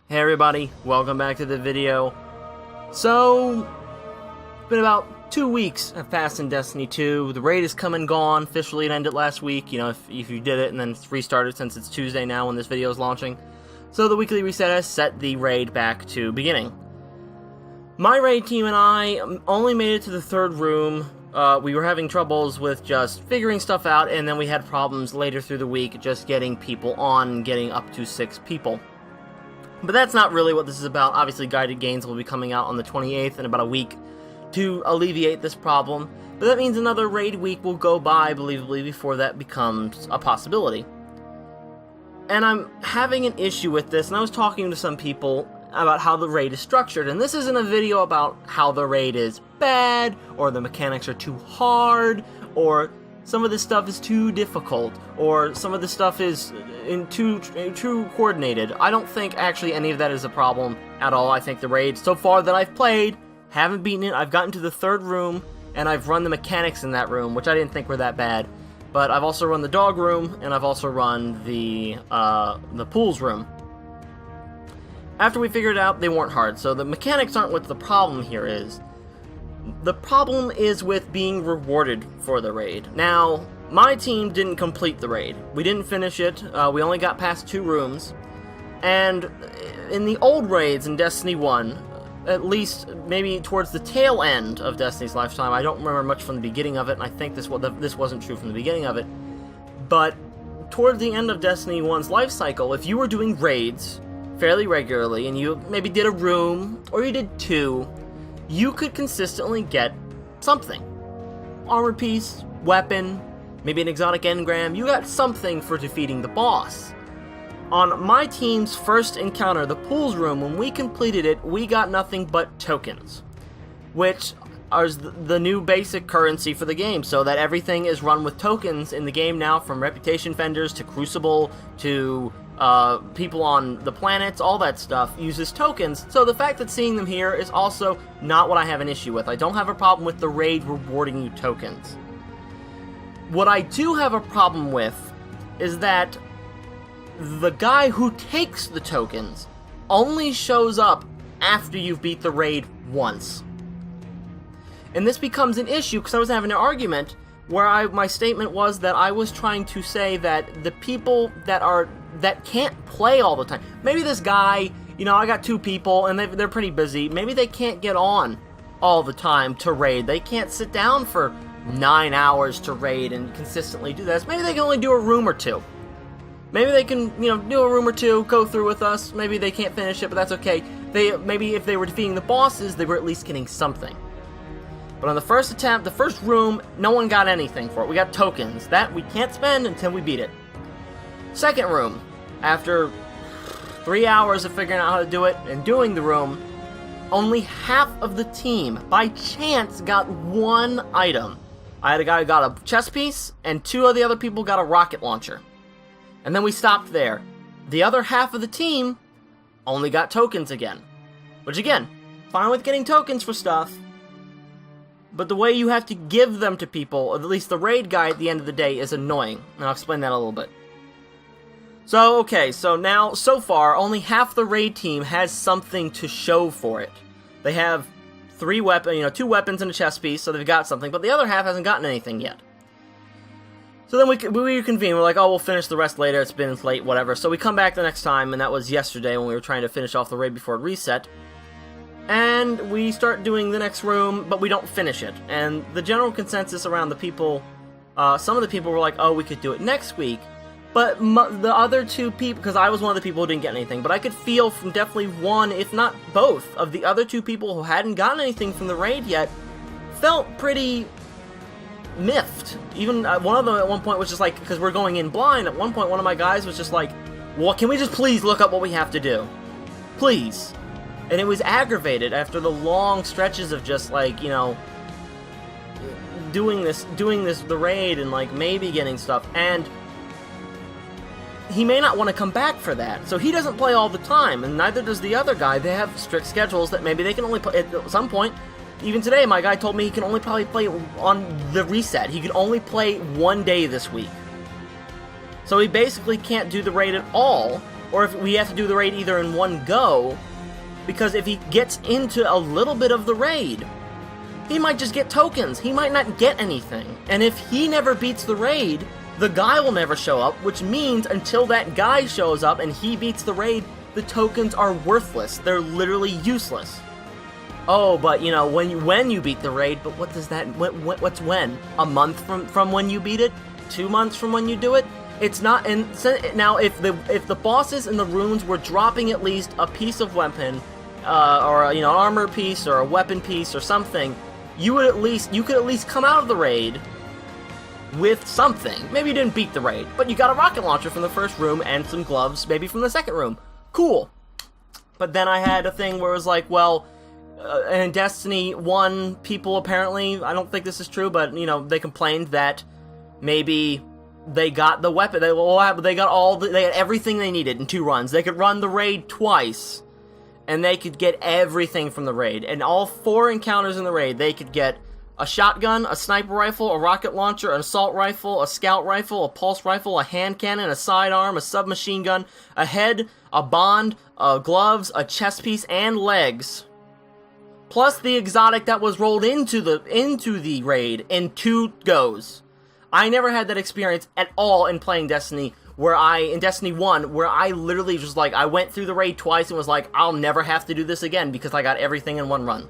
Hey everybody, welcome back to the video. So, it's been about 2 weeks have passed in Destiny 2. The raid is come and gone. Officially it ended last week, you know, if you did it and then it's restarted since it's Tuesday now when this video is launching. So the weekly reset has set the raid back to beginning. My raid team and I only made it to the third room. We were having troubles with just figuring stuff out, and then we had problems later through the week just getting people on, getting up to 6 people. But that's not really what this is about. Obviously, Guided Gains will be coming out on the 28th in about a week to alleviate this problem. But that means another raid week will go by, believably, before that becomes a possibility. And I'm having an issue with this, and I was talking to some people about how the raid is structured. And this isn't a video about how the raid is bad, or the mechanics are too hard, or some of this stuff is too difficult, or some of this stuff is too coordinated. I don't think actually any of that is a problem at all. I think the raid so far that I've played, haven't beaten it. I've gotten to the third room, and I've run the mechanics in that room, which I didn't think were that bad. But I've also run the dog room, and I've also run the pools room. After we figured it out, they weren't hard. So the mechanics aren't what the problem here is. The problem is with being rewarded for the raid. Now, my team didn't complete the raid. We didn't finish it. We only got past 2 rooms. And in the old raids in Destiny 1, at least maybe towards the tail end of Destiny's lifetime, I don't remember much from the beginning of it, and I think this wasn't true from the beginning of it, but towards the end of Destiny 1's life cycle, if you were doing raids fairly regularly, and you maybe did a room, or you did 2, you could consistently get something. Armor piece, weapon, maybe an exotic engram. You got something for defeating the boss. On my team's first encounter, the pools room, when we completed it, we got nothing but tokens, which are the new basic currency for the game, so that everything is run with tokens in the game now, from reputation vendors to Crucible to people on the planets. All that stuff uses tokens, so the fact that seeing them here is also not what I have an issue with. I don't have a problem with the raid rewarding you tokens. What I do have a problem with is that the guy who takes the tokens only shows up after you've beat the raid once. And this becomes an issue because I was having an argument where my statement was that I was trying to say that the people that can't play all the time, maybe this guy, you know, I got 2 people and they're pretty busy, maybe they can't get on all the time to raid, they can't sit down for 9 hours to raid and consistently do this. Maybe they can only do a room or 2. Maybe they can, you know, do a room or 2, go through with us. Maybe they can't finish it, but that's okay. Maybe if they were defeating the bosses, they were at least getting something. But on the first attempt, the first room, no one got anything for it. We got tokens. That we can't spend until we beat it. Second room, after 3 hours of figuring out how to do it and doing the room, only half of the team, by chance, got 1 item. I had a guy who got a chest piece, and 2 of the other people got a rocket launcher. And then we stopped there. The other half of the team only got tokens again. Which again, fine with getting tokens for stuff, but the way you have to give them to people, or at least the raid guy at the end of the day, is annoying. And I'll explain that a little bit. So, okay, so now, so far, only half the raid team has something to show for it. They have 2 weapons and a chest piece, so they've got something, but the other half hasn't gotten anything yet. So then we reconvene. We're like, oh, we'll finish the rest later. It's late, whatever. So we come back the next time, and that was yesterday when we were trying to finish off the raid before it reset. And we start doing the next room, but we don't finish it. And the general consensus around the people, some of the people were like, oh, we could do it next week. But the other 2 people, because I was one of the people who didn't get anything, but I could feel from definitely one, if not both, of the other 2 people who hadn't gotten anything from the raid yet, felt pretty miffed. Even one of them at one point was just like, because we're going in blind, at one point one of my guys was just like, well, can we just please look up what we have to do? Please. And it was aggravated after the long stretches of just like, you know, doing the raid and like maybe getting stuff, and he may not want to come back for that, so he doesn't play all the time, and neither does the other guy. They have strict schedules that maybe they can only play at some point. Even today, my guy told me he can only probably play on the reset. He could only play 1 day this week. So he basically can't do the raid at all or if we have to do the raid either in one go, because if he gets into a little bit of the raid, he might just get tokens. He might not get anything. And if he never beats the raid, the guy will never show up, which means until that guy shows up and he beats the raid, the tokens are worthless. They're literally useless. Oh, but you know, when you beat the raid, but what does that, what's when? A month from when you beat it? 2 months from when you do it? It's not, and now if the bosses in the rooms were dropping at least a piece of weapon, or you know, an armor piece or a weapon piece or something, you could at least come out of the raid with something. Maybe you didn't beat the raid, but you got a rocket launcher from the first room and some gloves maybe from the second room. Cool. But then I had a thing where it was like, well, in Destiny 1, people apparently, I don't think this is true, but, you know, they complained that maybe they got the weapon, they had everything they needed in 2 runs. They could run the raid twice, and they could get everything from the raid. And all 4 encounters in the raid, they could get a shotgun, a sniper rifle, a rocket launcher, an assault rifle, a scout rifle, a pulse rifle, a hand cannon, a sidearm, a submachine gun, a head, a bond, gloves, a chest piece, and legs. Plus the exotic that was rolled into the raid in 2 goes. I never had that experience at all in playing Destiny, in Destiny 1, where I literally just like, I went through the raid twice and was like, I'll never have to do this again because I got everything in 1 run.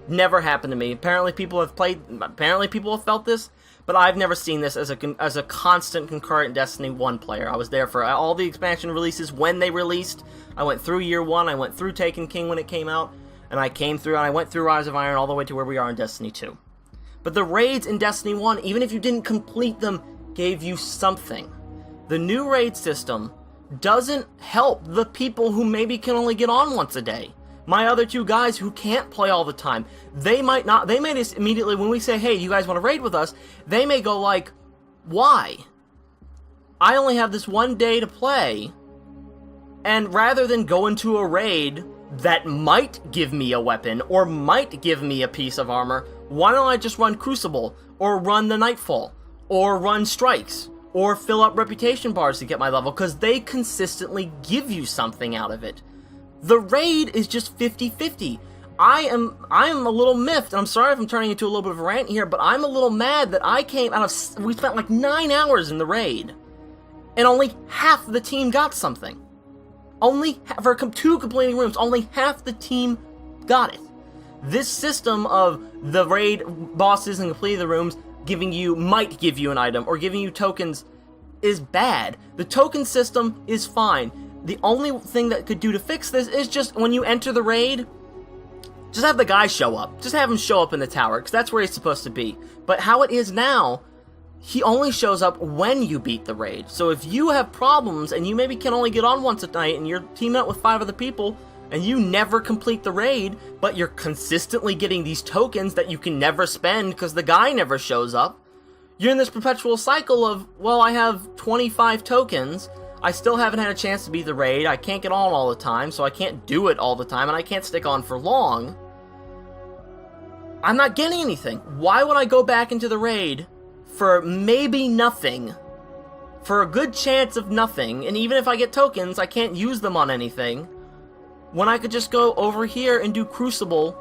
Never happened to me. Apparently people have felt this, but I've never seen this as a constant concurrent Destiny 1 player. I was there for all the expansion releases when they released. I went through Year 1, I went through Taken King when it came out, and I went through Rise of Iron all the way to where we are in Destiny 2. But the raids in Destiny 1, even if you didn't complete them, gave you something. The new raid system doesn't help the people who maybe can only get on once a day. My other 2 guys who can't play all the time, they may just immediately, when we say, hey, you guys want to raid with us, they may go like, why? I only have this 1 day to play, and rather than go into a raid that might give me a weapon, or might give me a piece of armor, why don't I just run Crucible, or run the Nightfall, or run Strikes, or fill up reputation bars to get my level, because they consistently give you something out of it. The raid is just 50-50. I am a little miffed, and I'm sorry if I'm turning into a little bit of a rant here, but I'm a little mad that we spent like 9 hours in the raid, and only half the team got something. For 2 completing rooms, only half the team got it. This system of the raid bosses and completing the rooms might give you an item, or giving you tokens, is bad. The token system is fine. The only thing that could do to fix this is just, when you enter the raid, just have the guy show up. Just have him show up in the tower, because that's where he's supposed to be. But how it is now, he only shows up when you beat the raid. So if you have problems, and you maybe can only get on once a night, and you're teaming up with 5 other people, and you never complete the raid, but you're consistently getting these tokens that you can never spend because the guy never shows up, you're in this perpetual cycle of, well, I have 25 tokens, I still haven't had a chance to beat the raid, I can't get on all the time, so I can't do it all the time, and I can't stick on for long. I'm not getting anything. Why would I go back into the raid for maybe nothing, for a good chance of nothing, and even if I get tokens, I can't use them on anything, when I could just go over here and do Crucible,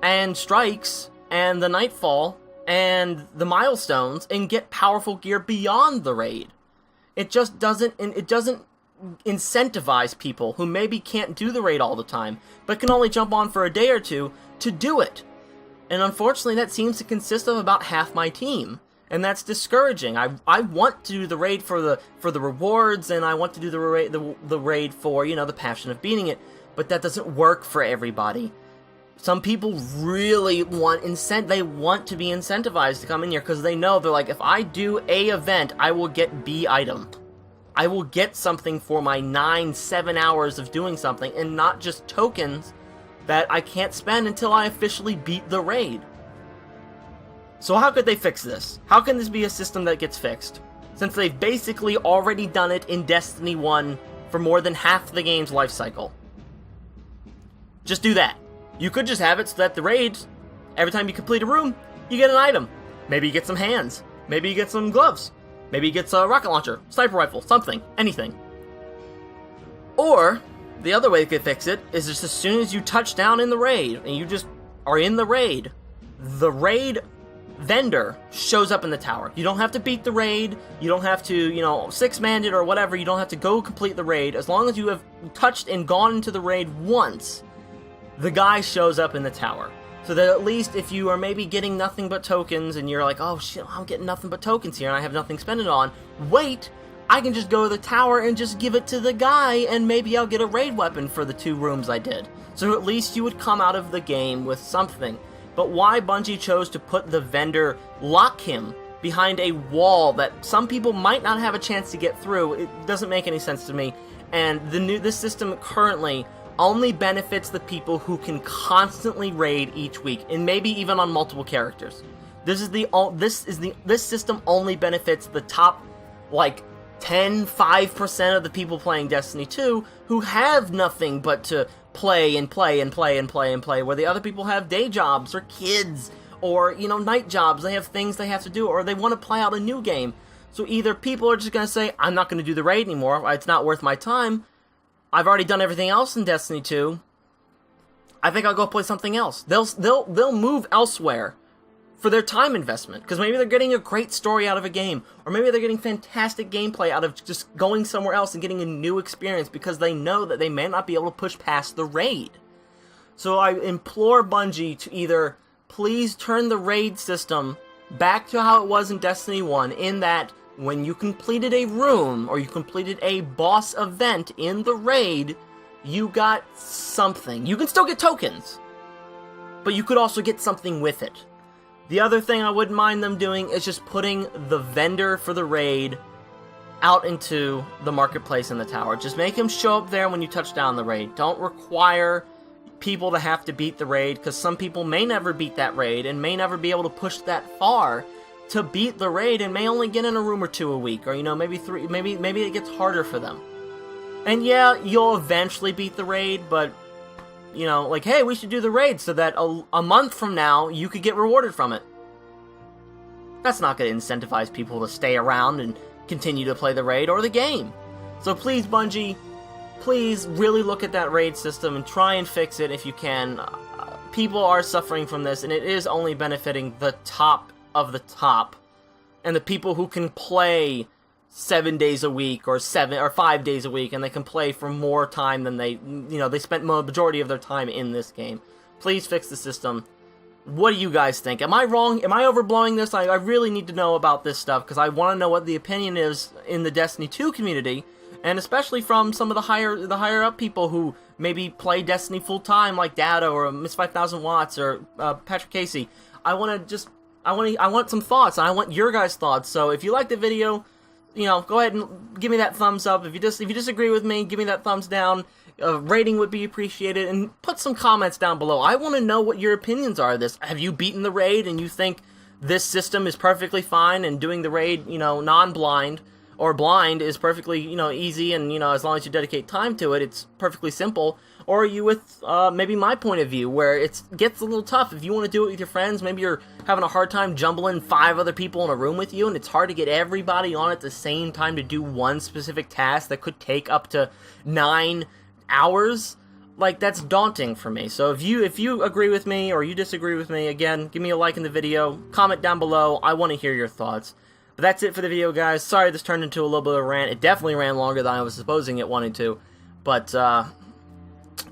and Strikes, and the Nightfall, and the Milestones, and get powerful gear beyond the raid. It just doesn't incentivize people who maybe can't do the raid all the time, but can only jump on for a day or 2 to do it. And unfortunately, that seems to consist of about half my team. And that's discouraging. I want to do the raid for the rewards, and I want to do the raid for, you know, the passion of beating it, but that doesn't work for everybody. Some people really want they want to be incentivized to come in here because they know, they're like, if I do A event, I will get B item. I will get something for my 9-7 hours of doing something, and not just tokens that I can't spend until I officially beat the raid. So how could they fix this? How can this be a system that gets fixed? Since they've basically already done it in Destiny 1 for more than half the game's life cycle. Just do that. You could just have it so that the raids, every time you complete a room, you get an item. Maybe you get some hands. Maybe you get some gloves. Maybe you get a rocket launcher, sniper rifle, something, anything. Or, the other way they could fix it is just as soon as you touch down in the raid, and you just are in the raid vendor shows up in the tower. You don't have to beat the raid, you don't have to, you know, six-man it or whatever, you don't have to go complete the raid. As long as you have touched and gone into the raid once, the guy shows up in the tower. So that at least if you are maybe getting nothing but tokens, and you're like, oh shit, I'm getting nothing but tokens here, and I have nothing to spend it on, wait, I can just go to the tower and just give it to the guy, and maybe I'll get a raid weapon for the 2 rooms I did. So at least you would come out of the game with something. But why Bungie chose to put the vendor, lock him behind a wall that some people might not have a chance to get through, it doesn't make any sense to me. And this system currently only benefits the people who can constantly raid each week, and maybe even on multiple characters. This system only benefits the top, like, 5% of the people playing Destiny 2 who have nothing but to play and play and play and play and play, where the other people have day jobs or kids or, you know, night jobs. They have things they have to do, or they want to play out a new game. So either people are just going to say, I'm not going to do the raid anymore, it's not worth my time, I've already done everything else in Destiny 2, I think I'll go play something else. They'll move elsewhere for their time investment, because maybe they're getting a great story out of a game, or maybe they're getting fantastic gameplay out of just going somewhere else and getting a new experience, because they know that they may not be able to push past the raid. So I implore Bungie to either please turn the raid system back to how it was in Destiny 1, in that when you completed a room, or you completed a boss event in the raid, you got something. You can still get tokens, but you could also get something with it. The other thing I wouldn't mind them doing is just putting the vendor for the raid out into the marketplace in the tower. Just make him show up there when you touch down the raid. Don't require people to have to beat the raid, because some people may never beat that raid and may never be able to push that far to beat the raid, and may only get in a room or 2 a week, or, you know, maybe 3, maybe it gets harder for them. And yeah, you'll eventually beat the raid, but, you know, like, hey, we should do the raid so that a month from now, you could get rewarded from it. That's not going to incentivize people to stay around and continue to play the raid or the game. So please, Bungie, please really look at that raid system and try and fix it if you can. People are suffering from this, and it is only benefiting the top of the top, and the people who can play 7 days a week, or 5 days a week, and they can play for more time than they spent the majority of their time in this game. Please fix the system. What do you guys think? Am I wrong? Am I overblowing this? I really need to know about this stuff, because I want to know what the opinion is in the Destiny 2 community, and especially from some of the higher up people who maybe play Destiny full time, like Data or Miss 5000 Watts or Patrick Casey. I want some thoughts, and I want your guys' thoughts. So if you like the video, you know, go ahead and give me that thumbs up. If you disagree with me, give me that thumbs down. Rating would be appreciated, and put some comments down below. I want to know what your opinions are of this. Have you beaten the raid and you think this system is perfectly fine, and doing the raid, you know, non-blind or blind is perfectly, you know, easy, and, you know, as long as you dedicate time to it, it's perfectly simple? Or are you with maybe my point of view, where it gets a little tough? If you want to do it with your friends, maybe you're having a hard time jumbling 5 other people in a room with you, and it's hard to get everybody on at the same time to do one specific task that could take up to 9 hours. Like, that's daunting for me. So if you agree with me, or you disagree with me, again, give me a like in the video, comment down below. I want to hear your thoughts. But that's it for the video, guys. Sorry this turned into a little bit of a rant. It definitely ran longer than I was supposing it wanted to. But,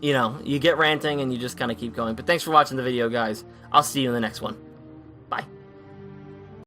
you know, you get ranting and you just kind of keep going. But thanks for watching the video, guys. I'll see you in the next one.